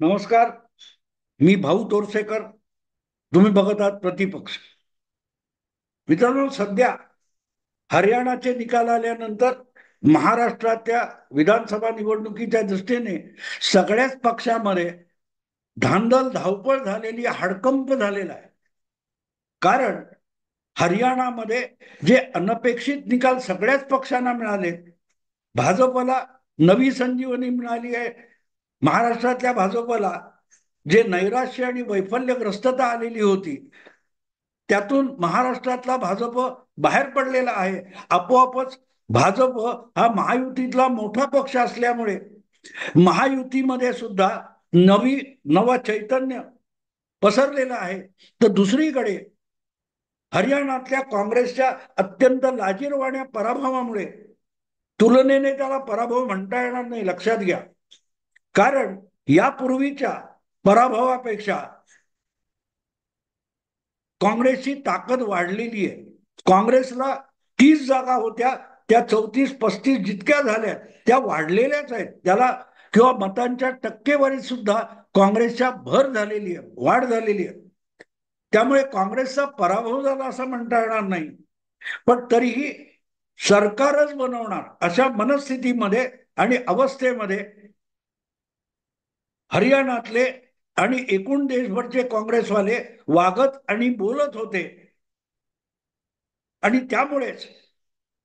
नमस्कार. मी भाऊ तोरसेकर. तुम्ही बघत आहात प्रतिपक्ष. मित्रांनो, सध्या हरियाणाचे निकाल आल्यानंतर महाराष्ट्राच्या विधानसभा निवडणुकीच्या दृष्टीने सगळ्याच पक्षामध्ये धांदल धावपळ झालेली, हडकंप झालेला आहे. कारण हरियाणामध्ये जे अनपेक्षित निकाल सगळ्याच पक्षांना मिळाले. भाजपला नवी संजीवनी मिळाली आहे. महाराष्ट्रातल्या भाजपला जे नैराश्य आणि वैफल्यग्रस्तता आलेली होती, त्यातून महाराष्ट्रातला भाजप बाहेर पडलेला आहे. आपोआपच भाजप हा महायुतीतला मोठा पक्ष असल्यामुळे महायुतीमध्ये सुद्धा नवा चैतन्य पसरलेलं आहे. तर दुसरीकडे हरियाणातल्या काँग्रेसच्या अत्यंत लाजिरवाण्या पराभवामुळे, तुलनेने त्याला पराभव म्हणता येणार नाही, लक्षात घ्या. कारण यापूर्वीच्या पराभवापेक्षा काँग्रेसची ताकद वाढलेली आहे. काँग्रेसला 30 जागा होत्या, त्या 34-35 जितक्या झाल्या त्या वाढलेल्याच आहेत. त्याला किंवा मतांच्या टक्केवारीत सुद्धा काँग्रेसच्या भर झालेली आहे, वाढ झालेली आहे. त्यामुळे काँग्रेसचा पराभव झाला असं म्हणता येणार नाही. पण तरीही सरकारच बनवणार अशा मनस्थितीमध्ये आणि अवस्थेमध्ये हरियाणातले आणि एकूण देशभरचे काँग्रेसवाले वागत आणि बोलत होते. आणि त्यामुळेच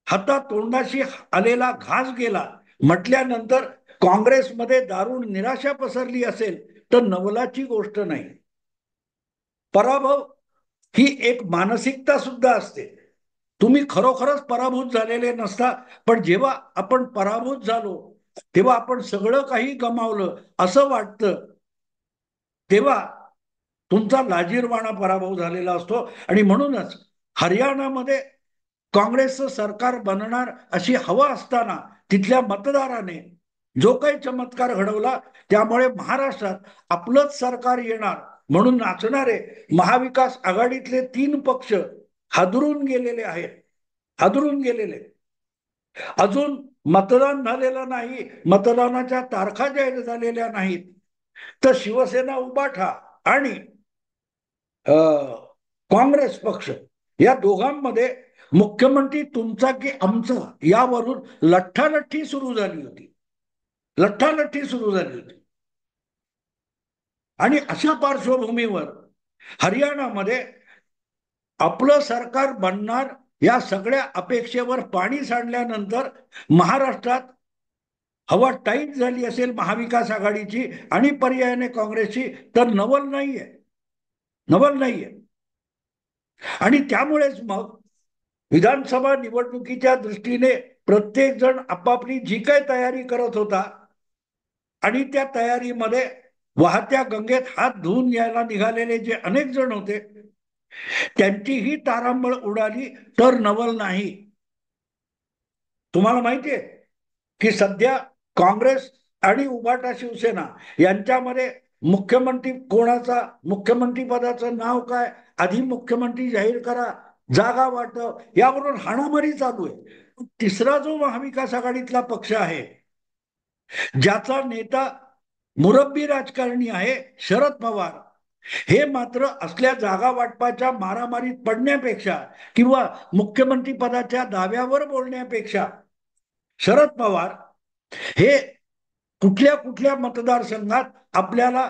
हातातोंडाशी आलेला घास गेला म्हटल्यानंतर काँग्रेसमध्ये दारुण निराशा पसरली असेल तर नवलाची गोष्ट नाही. पराभव ही एक मानसिकता सुद्धा असते. तुम्ही खरोखरच पराभूत झालेले नसता, पण जेव्हा आपण पराभूत झालो तेव्हा आपण सगळं काही गमावलं असं वाटतं. तेव्हा तुमचा लाजिरवाणा पराभव झालेला असतो. आणि म्हणूनच हरियाणामध्ये काँग्रेसचं सरकार बनणार अशी हवा असताना तिथल्या मतदाराने जो काही चमत्कार घडवला, त्यामुळे महाराष्ट्रात आपलंच सरकार येणार म्हणून नाचणारे महाविकास आघाडीतले 3 पक्ष हादरून गेलेले आहेत. हादरून गेलेले. अजून मतदान झालेलं नाही, मतदानाच्या तारखा जाहीर झालेल्या नाहीत. तर शिवसेना, उबाठा आणि काँग्रेस पक्ष या दोघांमध्ये मुख्यमंत्री तुमचा की आमचा यावरून लठ्ठालठ्ठी सुरू झाली होती. लठ्ठालठ्ठी सुरू झाली होती. आणि अशा पार्श्वभूमीवर हरियाणामध्ये आपलं सरकार बनणार या सगळ्या अपेक्षेवर पाणी सांडल्यानंतर महाराष्ट्रात हवा टाईट झाली असेल महाविकास आघाडीची आणि पर्यायाने काँग्रेसची, तर नवल नाहीये. नवल नाहीये. आणि त्यामुळेच मग विधानसभा निवडणुकीच्या दृष्टीने प्रत्येक जण आपापली जी काही तयारी करत होता आणि त्या तयारीमध्ये वाहत्या गंगेत हात धुवून यायला निघालेले जे अनेक जण होते त्यांचीही तारांबळ उडाली तर नवल नाही. तुम्हाला माहितीये की सध्या काँग्रेस आणि उबाटा शिवसेना यांच्यामध्ये मुख्यमंत्री कोणाचा, मुख्यमंत्री पदाचं नाव काय, आधी मुख्यमंत्री जाहीर करा, जागा वाटप यावरून हाणामारी चालू आहे. तिसरा जो महाविकास आघाडीतला पक्ष आहे ज्याचा नेता मुरब्बी राजकारणी आहे शरद पवार, हे मात्र असल्या जागा वाटपाच्या मारामारीत पडण्यापेक्षा किंवा मुख्यमंत्री पदाच्या दाव्यावर बोलण्यापेक्षा शरद पवार हे कुठल्या कुठल्या मतदारसंघात आपल्याला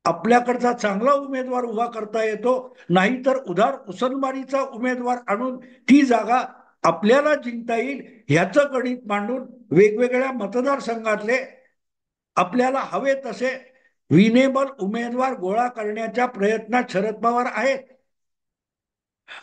आपल्याकडचा चांगला उमेदवार उभा करता येतो, नाहीतर उधार उसनबारीचा उमेदवार आणून ती जागा आपल्याला जिंकता येईल ह्याचं गणित मांडून वेगवेगळ्या मतदारसंघातले आपल्याला हवे तसे विनेबल उमेदवार गोळा करण्याच्या प्रयत्नात शरद पवार आहेत.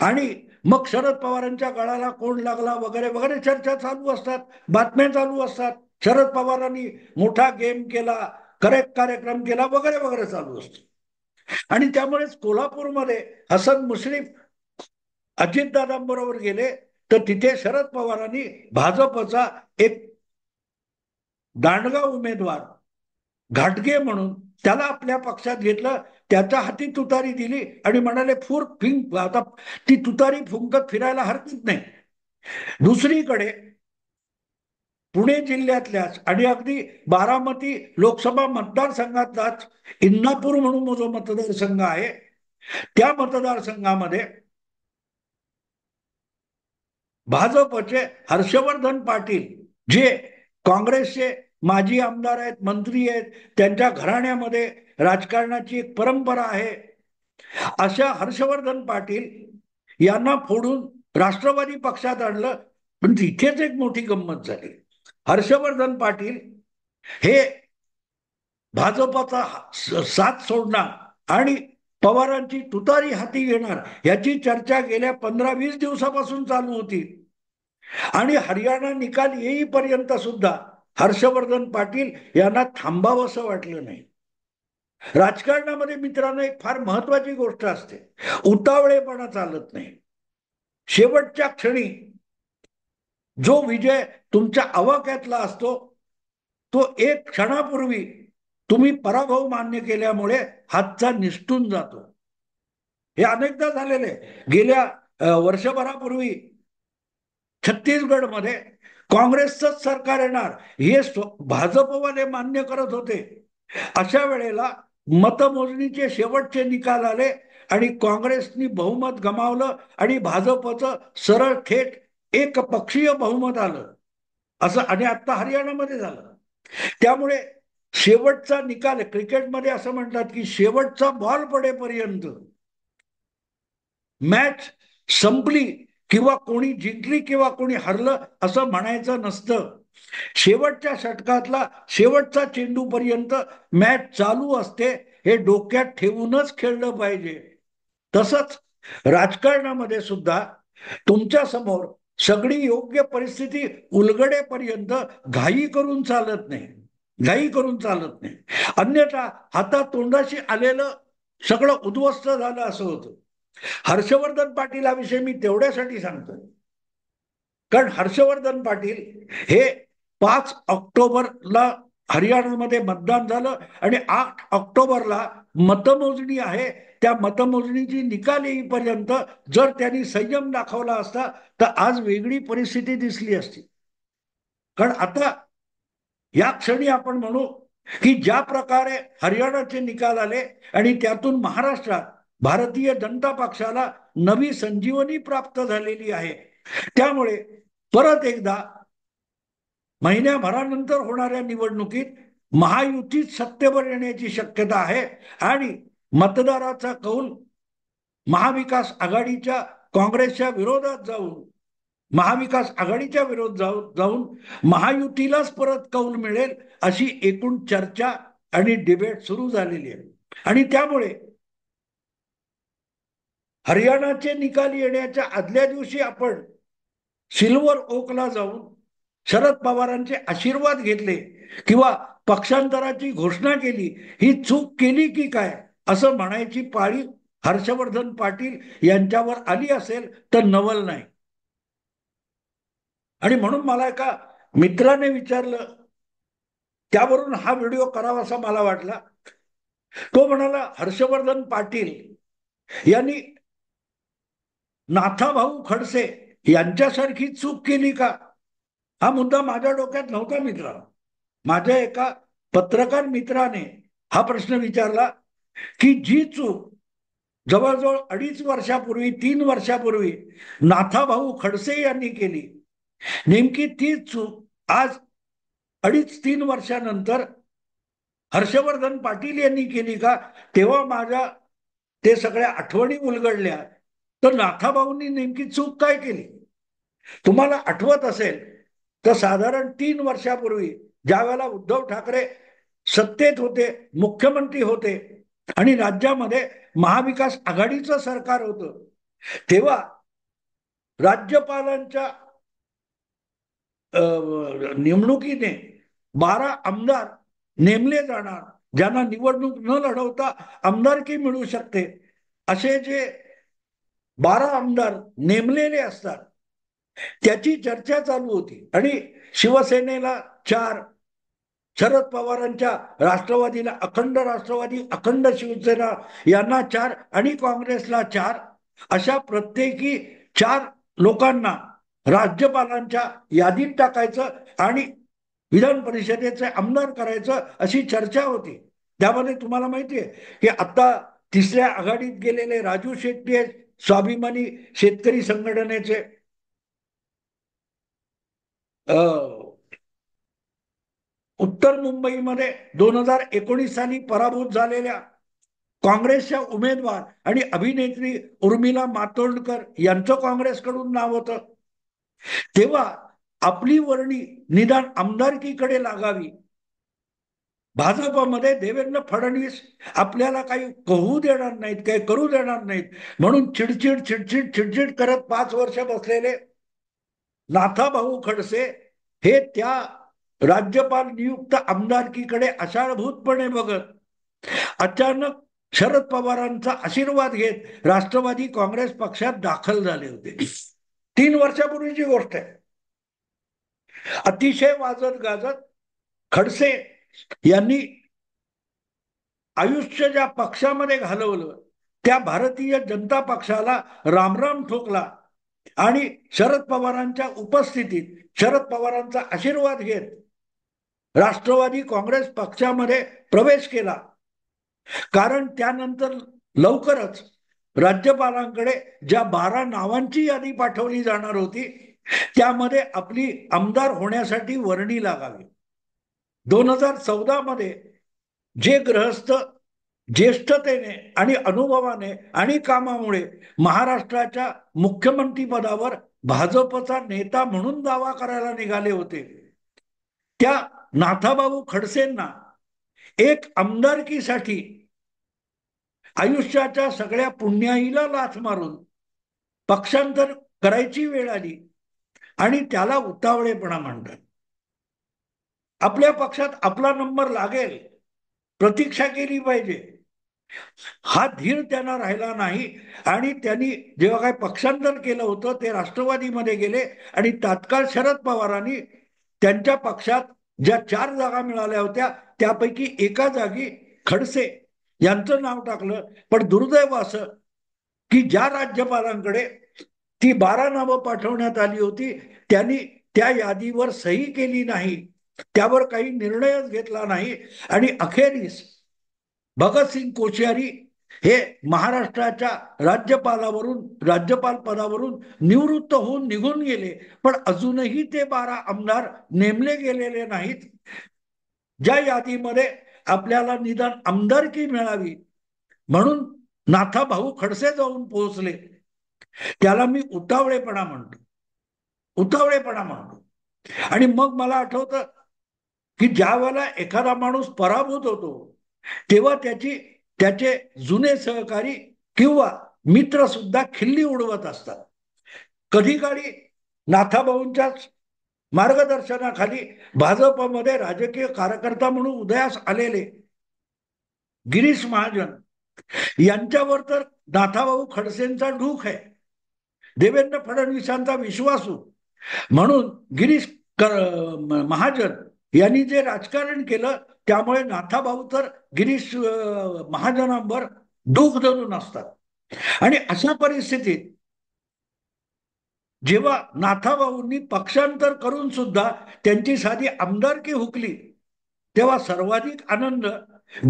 आणि मग शरद पवारांच्या गळाला कोण लागला वगैरे वगैरे चर्चा चालू असतात, बातम्या चालू असतात. शरद पवारांनी मोठा गेम केला, करेक्ट कार्यक्रम केला वगैरे वगैरे चालू असतो. आणि त्यामुळेच कोल्हापूरमध्ये हसन मुश्रीफ अजितदादांबरोबर गेले तर तिथे शरद पवारांनी भाजपचा एक दांडगा उमेदवार घाटगे म्हणून त्याला आपल्या पक्षात घेतलं, त्याच्या हाती तुतारी दिली आणि म्हणाले फुर फिंक, आता ती तुतारी फुंकत फिरायला हरकत नाही. दुसरीकडे पुणे जिल्ह्यातल्याच आणि अगदी बारामती लोकसभा मतदारसंघातलाच इंदापूर म्हणून जो मतदारसंघ आहे, त्या मतदारसंघामध्ये भाजपचे हर्षवर्धन पाटील, जे काँग्रेसचे माजी आमदार आहेत, मंत्री आहेत, त्यांच्या घराण्यामध्ये राजकारणाची एक परंपरा आहे, अशा हर्षवर्धन पाटील यांना फोडून राष्ट्रवादी पक्षात आणलं. पण तिथेच एक मोठी गंमत झाली. हर्षवर्धन पाटील हे भाजपाचा साथ सोडणार आणि पवारांची तुतारी हाती घेणार याची चर्चा गेल्या 15-20 दिवसापासून चालू होती. आणि हरियाणा निकाल येईपर्यंत सुद्धा हर्षवर्धन पाटील यांना थांबावंसं वाटलं नाही. राजकारणामध्ये मित्रांनो एक फार महत्वाची गोष्ट असते, उतावळेपणा चालत नाही. शेवटच्या क्षणी जो विजय तुमच्या आवाक्यातला असतो तो एक क्षणापूर्वी तुम्ही पराभव मान्य केल्यामुळे हातचा निसटून जातो. हे अनेकदा झालेले. गेल्या वर्षभरापूर्वी छत्तीसगडमध्ये काँग्रेसच सरकार येणार हे भाजपवाले मान्य करत होते. अशा वेळेला मतमोजणीचे शेवटचे निकाल आले आणि काँग्रेसनी बहुमत गमावलं आणि भाजपचं सरळ थेट एक पक्षीय बहुमत आलं. असं आणि आता हरियाणामध्ये झालं. त्यामुळे शेवटचा निकाल, क्रिकेटमध्ये असं म्हणतात की शेवटचा बॉल पडेपर्यंत मॅच संपली किंवा कोणी जिंकली किंवा कोणी हरलं असं म्हणायचं नसतं. शेवटच्या षटकातला शेवटचा चेंडू पर्यंत मॅच चालू असते, हे डोक्यात ठेवूनच खेळलं पाहिजे. तसंच राजकारणामध्ये सुद्धा तुमच्या समोर सगळी योग्य परिस्थिती उलगडेपर्यंत घाई करून चालत नाही, घाई करून चालत नाही. अन्यथा हातात तोंडाशी आलेलं सगळं उद्ध्वस्त झालं असं होतं. हर्षवर्धन पाटीलाविषयी मी तेवढ्यासाठी सांगतोय कारण हर्षवर्धन पाटील हे 5 ऑक्टोबरला हरियाणामध्ये मतदान झालं आणि 8 ऑक्टोबरला मतमोजणी आहे. त्या मतमोजणीची निकाल येईपर्यंत जर त्यांनी संयम दाखवला असता तर आज वेगळी परिस्थिती दिसली असती. कारण आता या क्षणी आपण म्हणू की ज्या प्रकारे हरियाणाचे निकाल आले आणि त्यातून महाराष्ट्रात भारतीय जनता पक्षाला नवी संजीवनी प्राप्त झालेली आहे. त्यामुळे परत एकदा महिन्याभरानंतर होणाऱ्या निवडणुकीत महायुतीत सत्तेवर येण्याची शक्यता आहे आणि मतदाराचा कौल महाविकास आघाडीच्या काँग्रेसच्या विरोधात जाऊन महाविकास आघाडीच्या विरोध जाऊन महायुतीलाच परत कौल मिळेल अशी एकूण चर्चा आणि डिबेट सुरू झालेली आहे. आणि त्यामुळे हरियाणाचे निकाल येण्याच्या आदल्या दिवशी आपण सिल्वर ओकला जाऊन शरद पवारांचे आशीर्वाद घेतले किंवा पक्षांतराची घोषणा केली, ही चूक केली की काय असं म्हणायची पाळी हर्षवर्धन पाटील यांच्यावर आली असेल तर नवल नाही. आणि म्हणून मला एका मित्राने विचारलं, त्यावरून हा व्हिडिओ करावासा मला वाटला. तो म्हणाला, हर्षवर्धन पाटील यांनी नाथाभाऊ खडसे यांच्यासारखी चूक केली का? हा मुद्दा माझ्या डोक्यात नव्हता मित्रा. माझ्या एका पत्रकार मित्राने हा प्रश्न विचारला की जी चूक जवळजवळ 2.5 वर्षापूर्वी 3 वर्षापूर्वी नाथाभाऊ खडसे यांनी केली, नेमकी ती चूक आज 2.5-3 वर्षानंतर हर्षवर्धन पाटील यांनी केली का? तेव्हा माझ्या ते सगळ्या आठवणी उलगडल्या. तर नाथाभाऊंनी नेमकी चूक काय केली? तुम्हाला आठवत असेल तर साधारण 3 वर्षापूर्वी ज्या वेळेला उद्धव ठाकरे सत्तेत होते, मुख्यमंत्री होते आणि राज्यामध्ये महाविकास आघाडीचं सरकार होतं, तेव्हा राज्यपालांच्या नेमणुकीने 12 आमदार नेमले जाणार, ज्यांना निवडणूक न लढवता आमदारकी मिळू शकते, असे जे 12 आमदार नेमलेले असतात त्याची चर्चा चालू होती. आणि शिवसेनेला 4, शरद पवारांच्या राष्ट्रवादीला अखंड राष्ट्रवादी, अखंड शिवसेना यांना 4 आणि काँग्रेसला 4, अशा प्रत्येकी 4 लोकांना राज्यपालांच्या यादीत टाकायचं आणि विधान परिषदेचे आमदार करायचं अशी चर्चा होती. त्यामध्ये तुम्हाला माहिती आहे की आता तिसऱ्या आघाडीत गेलेले राजू शेट्टी आहेत, स्वाभिमानी शेतकरी संघटनेचे. उत्तर मुंबईमध्ये 2019 साली पराभूत झालेल्या काँग्रेसच्या उमेदवार आणि अभिनेत्री उर्मिला मातोंडकर यांचं काँग्रेसकडून नाव होतं. तेव्हा आपली वर्णी निदान आमदारकीकडे लागावी. भाजपमध्ये देवेंद्र फडणवीस आपल्याला काही कहू देणार नाहीत, काही करू देणार नाहीत म्हणून चिडचिड चिडचिड चिडचिड करत 5 वर्ष बसलेले नाथाभाऊ खडसे हे त्या राज्यपाल नियुक्त आमदारकीकडे आषाढभूतपणे बघत अचानक शरद पवारांचा आशीर्वाद घेत राष्ट्रवादी काँग्रेस पक्षात दाखल झाले होते. 3 वर्षापूर्वीची गोष्ट आहे. अतिशय वाजत गाजत खडसे यांनी आयुष्य ज्या पक्षामध्ये घालवलं त्या भारतीय जनता पक्षाला रामराम ठोकला आणि शरद पवारांच्या उपस्थितीत शरद पवारांचा आशीर्वाद घेत राष्ट्रवादी काँग्रेस पक्षामध्ये प्रवेश केला. कारण त्यानंतर लवकरच राज्यपालांकडे ज्या 12 नावांची यादी पाठवली जाणार होती त्यामध्ये आपली आमदार होण्यासाठी वर्णी लागावी. 2014 मध्ये जे गृहस्थ ज्येष्ठतेने आणि अनुभवाने आणि कामामुळे महाराष्ट्राच्या मुख्यमंत्री पदावर भाजपचा नेता म्हणून दावा करायला निघाले होते त्या नाथाभाऊ खडसेंना एक आमदारकीसाठी आयुष्याच्या सगळ्या पुण्याईला लाथ मारून पक्षांतर करायची वेळ आली आणि त्याला उतावळेपणा म्हणतात. आपल्या पक्षात आपला नंबर लागेल, प्रतीक्षा केली पाहिजे, हा धीर त्यांना राहिला नाही आणि त्यांनी जेव्हा काय पक्षांतर केलं होतं ते राष्ट्रवादीमध्ये गेले आणि तात्काळ शरद पवारांनी त्यांच्या पक्षात ज्या 4 जागा मिळाल्या होत्या त्यापैकी एका जागी खडसे यांचं नाव टाकलं. पण दुर्दैव असं की ज्या राज्यपालांकडे ती 12 नावं पाठवण्यात आली होती त्यांनी त्या यादीवर सही केली नाही, त्यावर काही निर्णयच घेतला नाही आणि अखेरीस भगतसिंग कोश्यारी हे महाराष्ट्राच्या राज्यपाल पदावरून निवृत्त होऊन निघून गेले. पण अजूनही ते 12 आमदार नेमले गेलेले नाहीत. ज्या यादीमध्ये आपल्याला निदान आमदारकी मिळावी म्हणून नाथाभाऊ खडसे जाऊन पोहोचले. त्याला मी उतावळेपणा म्हणतो. आणि मग मला आठवतं की ज्या वेळेला एखादा माणूस पराभूत होतो तेव्हा त्याचे जुने सहकारी किंवा मित्र सुद्धा खिल्ली उडवत असतात. कधी काळी नाथाभाऊंच्याच मार्गदर्शनाखाली भाजपमध्ये राजकीय कार्यकर्ता म्हणून उदयास आलेले गिरीश महाजन यांच्यावर तर नाथाभाऊ खडसेंचा ढूक आहे. देवेंद्र फडणवीसांचा विश्वासू म्हणून गिरीश महाजन यांनी जे राजकारण केलं त्यामुळे नाथाभाऊ तर गिरीश महाजनांवर डूख धरून असतात. आणि अशा परिस्थितीत जेव्हा नाथाभाऊंनी पक्षांतर करून सुद्धा त्यांची साधी आमदारकी हुकली तेव्हा सर्वाधिक आनंद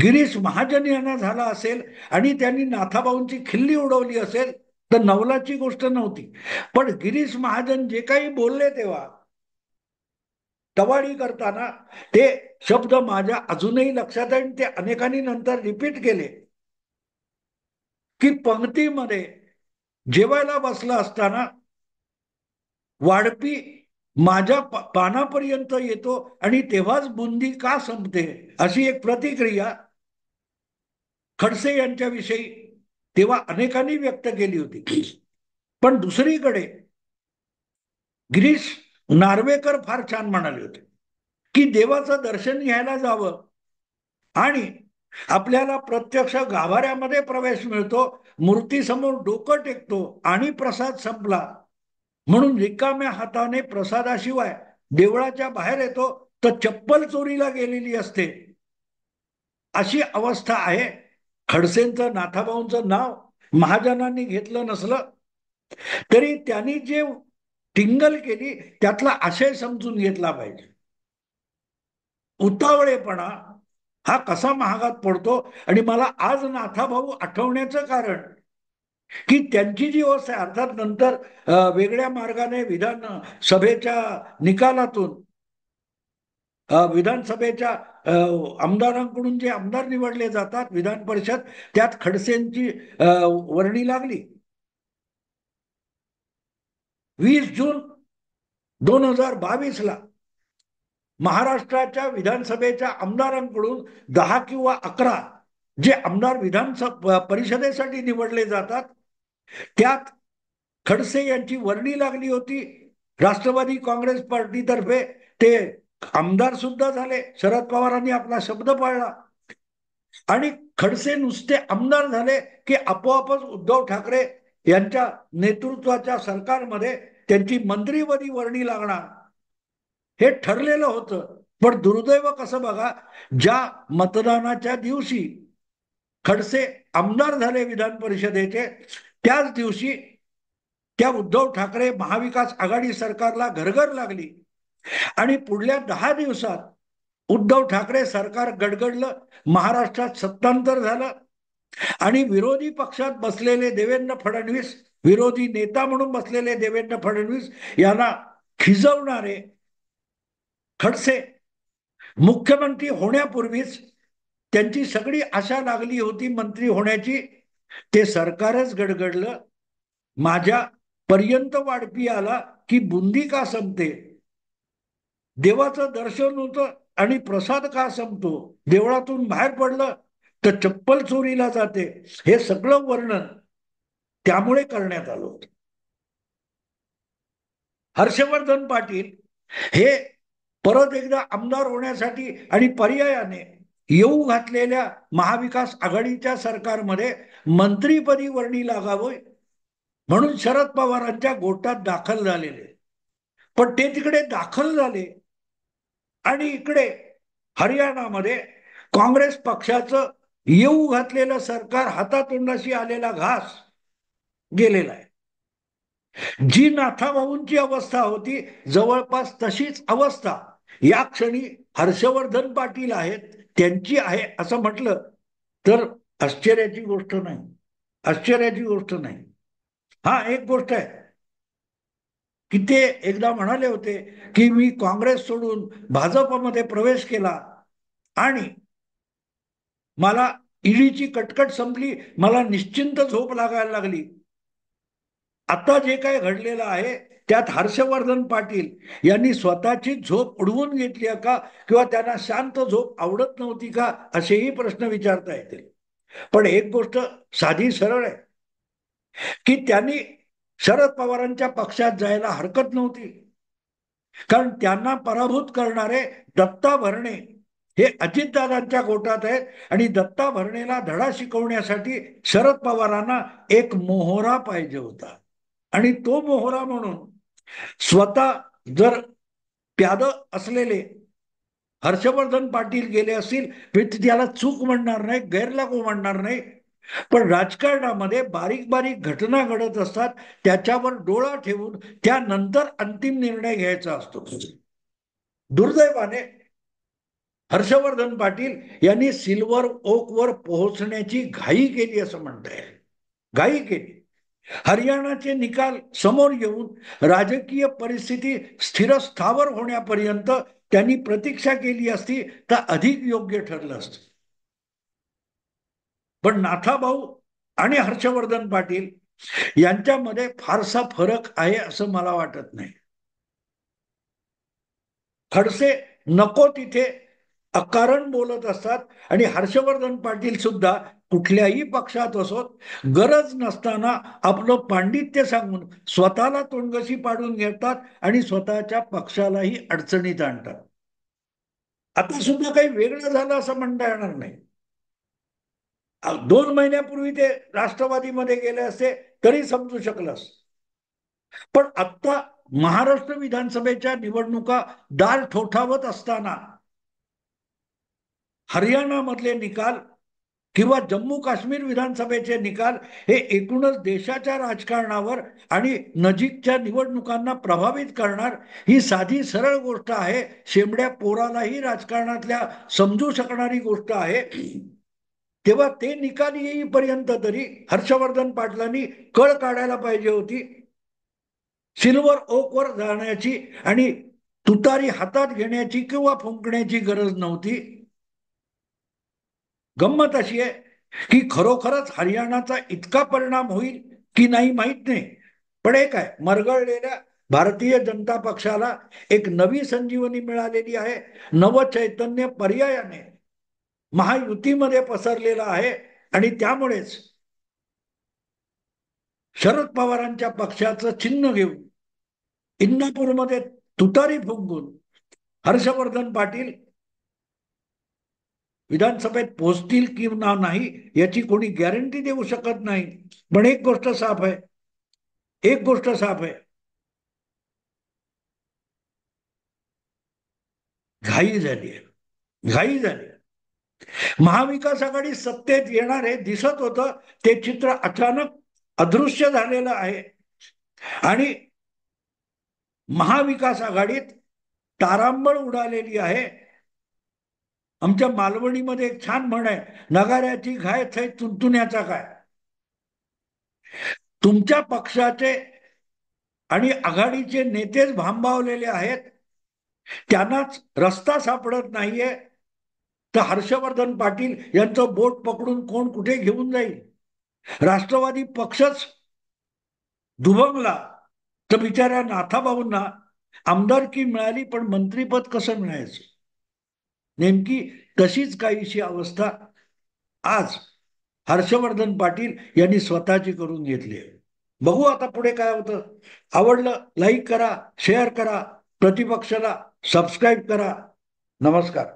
गिरीश महाजन यांना झाला असेल आणि त्यांनी नाथाभाऊंची खिल्ली उडवली असेल तर नवलाची गोष्ट नव्हती. पण गिरीश महाजन जे काही बोलले तेव्हा टवाळी करताना ते शब्द माझ्या अजूनही लक्षात आहे. ते अनेकांनी नंतर रिपीट केले की पंक्तीमध्ये जेवायला बसला असताना वाढपी माझ्या पानापर्यंत येतो आणि तेव्हाच बुंदी का संपते, अशी एक प्रतिक्रिया खडसे यांच्याविषयी तेव्हा अनेकांनी व्यक्त केली होती. पण दुसरीकडे गिरीश नार्वेकर फार छान म्हणाले होते की देवाचं दर्शन घ्यायला जावं आणि आपल्याला प्रत्यक्ष गाभाऱ्यामध्ये प्रवेश मिळतो, मूर्तीसमोर डोकं टेकतो आणि प्रसाद संपला म्हणून रिकाम्या हाताने प्रसादाशिवाय देवळाच्या बाहेर येतो तर चप्पल चोरीला गेलेली असते, अशी अवस्था आहे. खडसेंचं नाथाभाऊंचं नाव महाजनांनी घेतलं नसलं तरी त्यांनी जे टिंगल केली त्यातला आशय समजून घेतला पाहिजे. उतावळेपणा हा कसा महागात पडतो. आणि मला आज नाथाभाऊ आठवण्याचं कारण की त्यांची जी अवस्था आहे, अर्थात नंतर वेगळ्या मार्गाने विधान सभेच्या निकालातून विधानसभेच्या आमदारांकडून जे आमदार निवडले जातात विधान परिषद, त्यात खडसेंची वर्णी लागली. 20 जून 2022 महाराष्ट्राच्या विधानसभेच्या आमदारांकडून 10 किंवा 11 जे आमदार विधानसभा परिषदेसाठी निवडले जातात, त्यात खडसे यांची वर्णी लागली होती. राष्ट्रवादी काँग्रेस पार्टीतर्फे ते आमदार सुद्धा झाले. शरद पवारांनी आपला शब्द पाळला. आणि खडसे नुसते आमदार झाले की आपोआपच उद्धव ठाकरे यांच्या नेतृत्वाच्या सरकारमध्ये त्यांची मंत्रीपदी वर्णी लागणार हे ठरलेलं होतं. पण दुर्दैव कसं बघा, ज्या मतदानाच्या दिवशी खडसे आमदार झाले विधान परिषदेचे, त्याच दिवशी त्या उद्धव ठाकरे महाविकास आघाडी सरकारला घरघर लागली. आणि पुढल्या 10 दिवसात उद्धव ठाकरे सरकार गडगडलं, महाराष्ट्रात सत्तांतर झालं. आणि विरोधी पक्षात बसलेले देवेंद्र फडणवीस, विरोधी नेता म्हणून बसलेले देवेंद्र फडणवीस यांना खिजवणारे खडसे मुख्यमंत्री होण्यापूर्वीच त्यांची सगळी आशा लागली होती मंत्री होण्याची, ते सरकारच गडगडलं. माझ्या पर्यंत वाढपी आला की बुंदी का संपते, देवाचं दर्शन होतं आणि प्रसाद का संपतो, देवळातून बाहेर पडलं तर चप्पल चोरीला जाते, हे सगळं वर्णन त्यामुळे करण्यात आलं होतं. हर्षवर्धन पाटील हे परत एकदा आमदार होण्यासाठी आणि पर्यायाने येऊ घातलेल्या महाविकास आघाडीच्या सरकारमध्ये मंत्रीपदी वर्णी लागावे म्हणून शरद पवारांच्या गोटात दाखल झालेले. पण ते तिकडे दाखल झाले आणि इकडे हरियाणामध्ये काँग्रेस पक्षाचं येऊ घातलेलं सरकार हातातोंडाशी आलेला घास गेलेला आहे. जी नाथाभाऊंची अवस्था होती जवळपास तशीच अवस्था या क्षणी हर्षवर्धन पाटील आहेत, त्यांची आहे असं म्हटलं तर आश्चर्याची गोष्ट नाही. आश्चर्याची गोष्ट नाही. हा एक गोष्ट आहे की ते एकदा म्हणाले होते की मी काँग्रेस सोडून भाजपमध्ये प्रवेश केला आणि मला ईडीची कटकट संपली, मला निश्चिंत झोप लागायला लागली. आता जे काय घडलेलं आहे त्यात हर्षवर्धन पाटील यांनी स्वतःची झोप उडवून घेतली का, किंवा त्यांना शांत झोप आवडत नव्हती का, असेही प्रश्न विचारता येतील. पण एक गोष्ट साधी सरळ आहे की त्यांनी शरद पवारांच्या पक्षात जायला हरकत नव्हती. कारण त्यांना पराभूत करणारे दत्ता भरणे हे अजितदादांच्या गोटात आहेत. आणि दत्ता भरणेला धडा शिकवण्यासाठी शरद पवारांना एक मोहरा पाहिजे होता. आणि तो मोहरा म्हणून स्वतः जर प्याद असलेले हर्षवर्धन पाटील गेले असतील, त्याला चूक म्हणणार नाही, गैरलागू म्हणणार नाही. पण राजकारणामध्ये बारीक बारीक घटना घडत असतात, त्याच्यावर डोळा ठेवून त्यानंतर अंतिम निर्णय घ्यायचा असतो. दुर्दैवाने हर्षवर्धन पाटील यांनी सिल्वर ओकवर पोहोचण्याची घाई केली असं म्हणता येईल. घाई केली. हरियाणाचे निकाल समोर येऊन राजकीय परिस्थिती स्थिरस्थावर होण्यापर्यंत त्यांनी प्रतीक्षा केली असती तर अधिक योग्य ठरलं असतं. पण नाथाभाऊ आणि हर्षवर्धन पाटील यांच्यामध्ये फारसा फरक आहे असं मला वाटत नाही. खडसे नको तिथे अकारण बोलत असतात आणि हर्षवर्धन पाटील सुद्धा कुठल्याही पक्षात असोत, गरज नसताना आपलं पांडित्य सांगून स्वतःला तोंडगशी पाडून घेतात आणि स्वतःच्या पक्षालाही अडचणीत आणतात. आता सुद्धा काही वेगळं झालं असं म्हणता येणार नाही. 2 महिन्यापूर्वी ते राष्ट्रवादीमध्ये गेले असते तरी समजू शकलं. पण आता महाराष्ट्र विधानसभेच्या निवडणुका दार ठोठावत असताना हरियाणामधले निकाल किंवा जम्मू काश्मीर विधानसभेचे निकाल हे एकूणच देशाच्या राजकारणावर आणि नजीकच्या निवडणुकांना प्रभावित करणार ही साधी सरळ गोष्ट आहे. शेंबड्या पोरालाही राजकारणातल्या समजू शकणारी गोष्ट आहे. तेव्हा ते निकाल येईपर्यंत तरी हर्षवर्धन पाटलांनी कळ काढायला पाहिजे होती. सिल्वर ओकवर जाण्याची आणि तुतारी हातात घेण्याची किंवा फुंकण्याची गरज नव्हती. गंमत अशी आहे की खरोखरच हरियाणाचा इतका परिणाम होईल की नाही माहीत नाही. पण एक आहे, मरगळलेल्या भारतीय जनता पक्षाला एक नवी संजीवनी मिळालेली आहे. नवचैतन्य पर्यायाने महायुतीमध्ये पसरलेला आहे आणि त्यामुळेच शरद पवारांच्या पक्षाचं चिन्ह घेऊन इंदापूरमध्ये तुतारी फुंकून हर्षवर्धन पाटील विधानसभेत पोहोचतील किंवा नाही याची कोणी गॅरंटी देऊ शकत नाही. पण एक गोष्ट साफ आहे, एक गोष्ट साफ आहे, घाई झाली आहे, घाई झाली. महाविकास आघाडी सत्तेत येणार आहे दिसत होतं, ते चित्र अचानक अदृश्य झालेलं आहे. आणि महाविकास आघाडीत तारांबळ उडालेली आहे. आमच्या मालवणीमध्ये एक छान म्हण आहे, नगाऱ्याची घाय थै तुंतुण्याचा काय. तुमच्या पक्षाचे आणि आघाडीचे नेतेच भांबावलेले आहेत, त्यांनाच रस्ता सापडत नाहीये. तर हर्षवर्धन पाटील यांचं बोट पकडून कोण कुठे घेऊन जाईल. राष्ट्रवादी पक्षच दुभंगला तर बिचाऱ्या नाथाभाऊंना आमदारकी मिळाली, पण मंत्रीपद कसं मिळायचं. नेमकी तशीच काहीशी अवस्था आज हर्षवर्धन पाटील यांनी स्वतःची करून घेतली आहे. बघू आता पुढे काय होतं. आवडलं लाईक करा, शेअर करा, प्रतिपक्षाला सबस्क्राईब करा. नमस्कार.